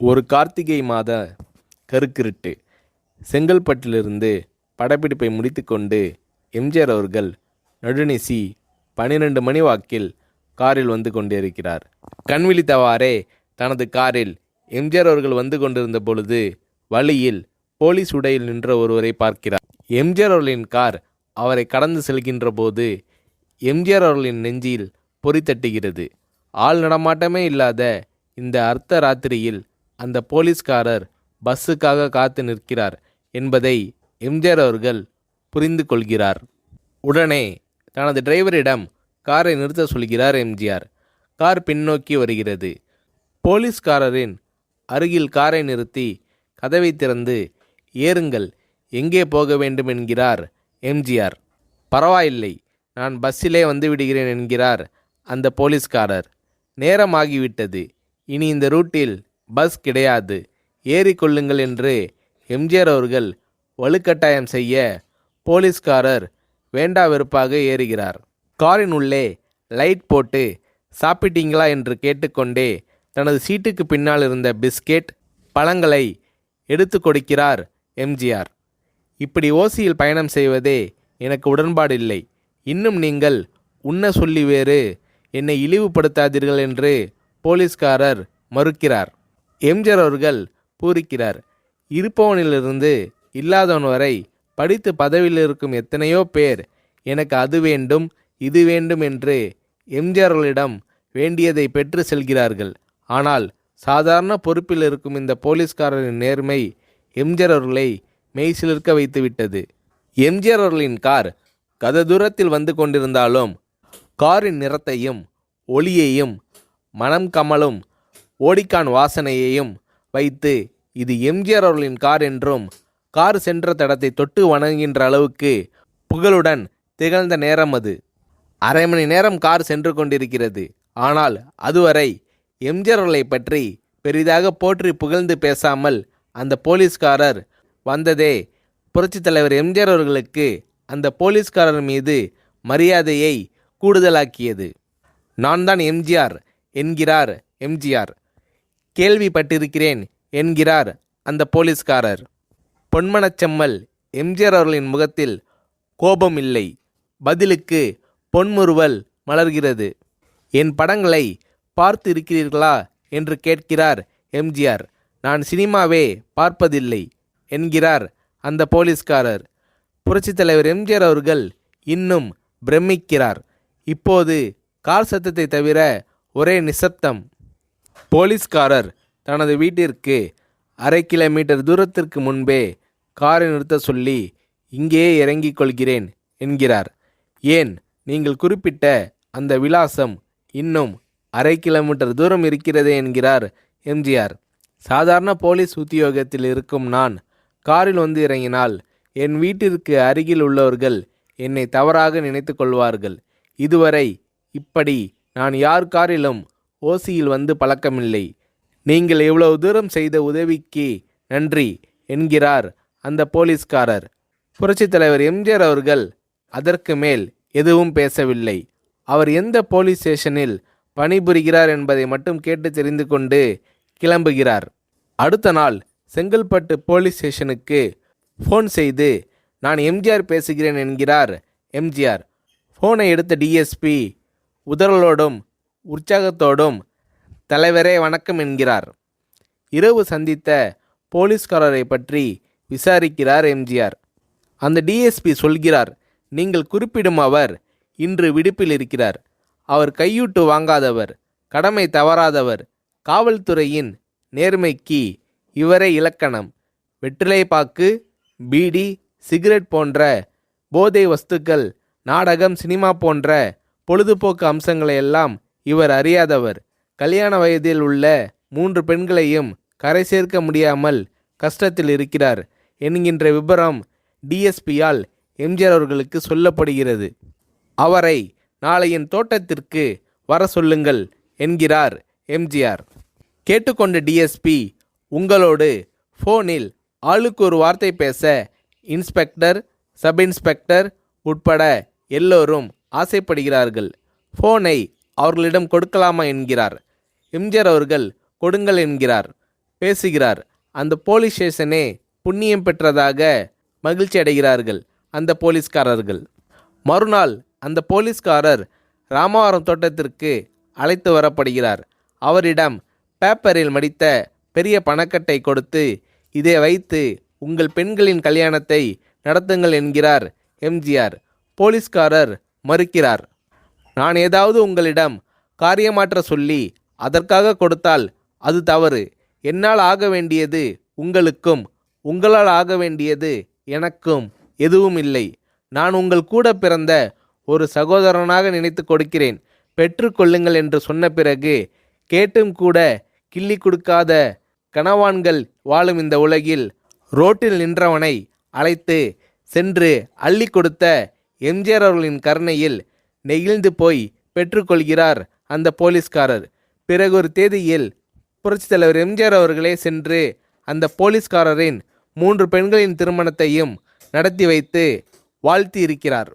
ஒரு கார்த்திகை மாத கருக்கிருட்டு. செங்கல்பட்டிலிருந்து படப்பிடிப்பை முடித்துக்கொண்டு எம்ஜிஆர் அவர்கள் நடுநிசி 12 மணி வாக்கில் காரில் வந்து கொண்டிருக்கிறார். கண் விழித்தவாறே தனது காரில் எம்ஜிஆர் அவர்கள் வந்து கொண்டிருந்த பொழுது வழியில் போலீஸ் உடையில் நின்ற ஒருவரை பார்க்கிறார். எம்ஜிஆர் அவர்களின் கார் அவரை கடந்து செல்கின்ற போது எம்ஜிஆர் அவர்களின் நெஞ்சில் பொறி தட்டுகிறது. ஆள் நடமாட்டமே இல்லாத இந்த அர்த்த ராத்திரியில் அந்த போலீஸ்காரர் பஸ்ஸுக்காக காத்து நிற்கிறார் என்பதை எம்ஜிஆர் அவர்கள் புரிந்து கொள்கிறார். உடனே தனது டிரைவரிடம் காரை நிறுத்த சொல்கிறார் எம்ஜிஆர். கார் பின்னோக்கி வருகிறது. போலீஸ்காரரின் அருகில் காரை நிறுத்தி கதவை திறந்து ஏறுங்கள், எங்கே போக வேண்டும் என்கிறார் எம்ஜிஆர். பரவாயில்லை, நான் பஸ்ஸிலே வந்து விடுகிறேன் என்கிறார் அந்த போலீஸ்காரர். நேரமாகிவிட்டது, இனி இந்த ரூட்டில் பஸ் கிடையாது, ஏறிக்கொள்ளுங்கள் என்று எம்ஜிஆர் அவர்கள் வலுக்கட்டாயம் செய்ய போலீஸ்காரர் வேண்டா வெறுப்பாக ஏறுகிறார். காரின் உள்ளே லைட் போட்டு சாப்பிட்டீங்களா என்று கேட்டுக்கொண்டே தனது சீட்டுக்கு பின்னால் இருந்த பிஸ்கெட் பழங்களை எடுத்து கொடுக்கிறார் எம்ஜிஆர். இப்படி ஓசியில் பயணம் செய்வதே எனக்கு உடன்பாடில்லை. இன்னும் நீங்கள் உண்ண சொல்லி வேறு என்னை இழிவுபடுத்தாதீர்கள் என்று போலீஸ்காரர் மறுக்கிறார். எம்ஜிஆர் அவர்கள் பூரிக்கிறார். இருப்பவனிலிருந்து இல்லாதவன் வரை படித்து பதவியில் இருக்கும் எத்தனையோ பேர் எனக்கு அது வேண்டும் இது வேண்டும் என்று எம்ஜிஆர் அவர்களிடம் வேண்டியதை பெற்று செல்கிறார்கள். ஆனால் சாதாரண பொறுப்பில் இருக்கும் இந்த போலீஸ்காரரின் நேர்மை எம்ஜிஆர் அவர்களை மெய்சிலிர்க்க வைத்துவிட்டது. எம்ஜிஆர் அவர்களின் கார் கத தூரத்தில் வந்து கொண்டிருந்தாலும் காரின் நிறத்தையும் ஒளியையும் மனம் கமலும் ஓடிக்கான் வாசனையையும் வைத்து இது எம்ஜிஆர் அவர்களின் கார் என்றும் கார் சென்ற தடத்தை தொட்டு வணங்குகின்ற அளவுக்கு புகழுடன் திகழ்ந்த நேரம் அது. அரை மணி நேரம் கார் சென்று கொண்டிருக்கிறது. ஆனால் அதுவரை எம்ஜிஆர் அவர்களை பற்றி பெரிதாக போற்றி புகழ்ந்து பேசாமல் அந்த போலீஸ்காரர் வந்ததே புரட்சித் தலைவர் எம்ஜிஆர் அவர்களுக்கு அந்த போலீஸ்காரர் மீது மரியாதையை கூடுதலாக்கியது. நான் தான் எம்ஜிஆர் என்கிறார் எம்ஜிஆர். கேள்விப்பட்டிருக்கிறேன் என்கிறார் அந்த போலீஸ்காரர். பொன்மனச்செம்மல் எம்ஜிஆர் அவர்களின் முகத்தில் கோபம் இல்லை, பதிலுக்கு பொன்முறுவல் மலர்கிறது. என் படங்களை பார்த்து இருக்கிறீர்களா என்று கேட்கிறார் எம்ஜிஆர். நான் சினிமாவே பார்ப்பதில்லை என்கிறார் அந்த போலீஸ்காரர். புரட்சித் தலைவர் எம்ஜிஆர் அவர்கள் இன்னும் பிரமிக்கிறார். இப்போது கார் சத்தத்தை தவிர ஒரே நிசப்தம். போலீஸ்காரர் தனது வீட்டிற்கு 1/2 கிலோமீட்டர் தூரத்திற்கு முன்பே காரை நிறுத்த சொல்லி இங்கேயே இறங்கிக் கொள்கிறேன் என்கிறார். ஏன், நீங்கள் குறிப்பிட்ட அந்த விலாசம் இன்னும் 1/2 கிலோமீட்டர் தூரம் இருக்கிறதே என்கிறார் எம்ஜிஆர். சாதாரண போலீஸ் உத்தியோகத்தில் இருக்கும் நான் காரில் வந்து இறங்கினால் என் வீட்டிற்கு அருகில் உள்ளவர்கள் என்னை தவறாக நினைத்து கொள்வார்கள். இதுவரை இப்படி நான் யார் காரிலும் ஓசியில் வந்து பழக்கமில்லை. நீங்கள் இவ்வளவு தூரம் செய்த உதவிக்கு நன்றி என்கிறார் அந்த போலீஸ்காரர். புரட்சித் தலைவர் எம்ஜிஆர் அவர்கள் அதற்கு மேல் எதுவும் பேசவில்லை. அவர் எந்த போலீஸ் ஸ்டேஷனில் பணிபுரிகிறார் என்பதை மட்டும் கேட்டு தெரிந்து கொண்டு கிளம்புகிறார். அடுத்த நாள் செங்கல்பட்டு போலீஸ் ஸ்டேஷனுக்கு ஃபோன் செய்து நான் எம்ஜிஆர் பேசுகிறேன் என்கிறார் எம்ஜிஆர். ஃபோனை எடுத்த டிஎஸ்பி உதறலோடும் உற்சாகத்தோடும் தலைவரே வணக்கம் என்கிறார். இரவு சந்தித்த போலீஸ்காரரை பற்றி விசாரிக்கிறார் எம்ஜிஆர். அந்த டிஎஸ்பி சொல்கிறார், நீங்கள் குறிப்பிடும் அவர் இன்று விடுப்பில் இருக்கிறார். அவர் கையூட்டு வாங்காதவர், கடமை தவறாதவர், காவல்துறையின் நேர்மைக்கு இவரே இலக்கணம். வெற்றிலை பாக்கு, பீடி, சிகரெட் போன்ற போதை வஸ்துக்கள், நாடகம், சினிமா போன்ற பொழுதுபோக்கு அம்சங்களையெல்லாம் இவர் அறியாதவர். கல்யாண வயதில் உள்ள 3 பெண்களையும் கரை சேர்க்க முடியாமல் கஷ்டத்தில் இருக்கிறார் என்கின்ற விபரம் டிஎஸ்பியால் எம்ஜிஆர் அவர்களுக்கு சொல்லப்படுகிறது. அவரை நாளை என் தோட்டத்திற்கு வர சொல்லுங்கள் என்கிறார் எம்ஜிஆர். கேட்டுக்கொண்ட டிஎஸ்பி உங்களோடு ஃபோனில் ஆளுக்கு ஒரு வார்த்தை பேச இன்ஸ்பெக்டர், சப் இன்ஸ்பெக்டர் உட்பட எல்லோரும் ஆசைப்படுகிறார்கள். ஃபோனை அவர்களிடம் கொடுக்கலாமா என்கிறார். எம்ஜிஆர் அவர்கள் கொடுங்கள் என்கிறார். பேசுகிறார். அந்த போலீஸ் ஸ்டேஷனே புண்ணியம் பெற்றதாக மகிழ்ச்சி அடைகிறார்கள் அந்த போலீஸ்காரர்கள். மறுநாள் அந்த போலீஸ்காரர் ராமவரம் தோட்டத்திற்கு அழைத்து வரப்படுகிறார். அவரிடம் பேப்பரில் மடித்த பெரிய பணக்கட்டை கொடுத்து, இதை வைத்து உங்கள் பெண்களின் கல்யாணத்தை நடத்துங்கள் என்கிறார் எம்ஜிஆர். போலீஸ்காரர் மறுக்கிறார். நான் ஏதாவது உங்களிடம் காரியமாற்ற சொல்லி அதற்காக கொடுத்தால் அது தவறு. என்னால் ஆக வேண்டியது உங்களுக்கும், உங்களால் ஆக வேண்டியது எனக்கும் எதுவும் இல்லை. நான் உங்கள் கூட பிறந்த ஒரு சகோதரனாக நினைத்து கொடுக்கிறேன், பெற்றுக்கொள்ளுங்கள் என்று சொன்ன பிறகு கேட்டும் கூட கிள்ளி கொடுக்காத கனவான்கள் வாழும் இந்த உலகில் ரோட்டில் நின்றவனை அழைத்து சென்று அள்ளி கொடுத்த எம்ஜிஆர் அவர்களின் கருணையில் நெகிழ்ந்து போய் பெற்றுக்கொள்கிறார் அந்த போலீஸ்காரர். பிறகு ஒரு தேதியில் புரட்சித் தலைவர் எம்ஜிஆர் அவர்களே சென்று அந்த போலீஸ்காரரின் 3 பெண்களின் திருமணத்தையும் நடத்தி வைத்து வாழ்த்தி இருக்கிறார்.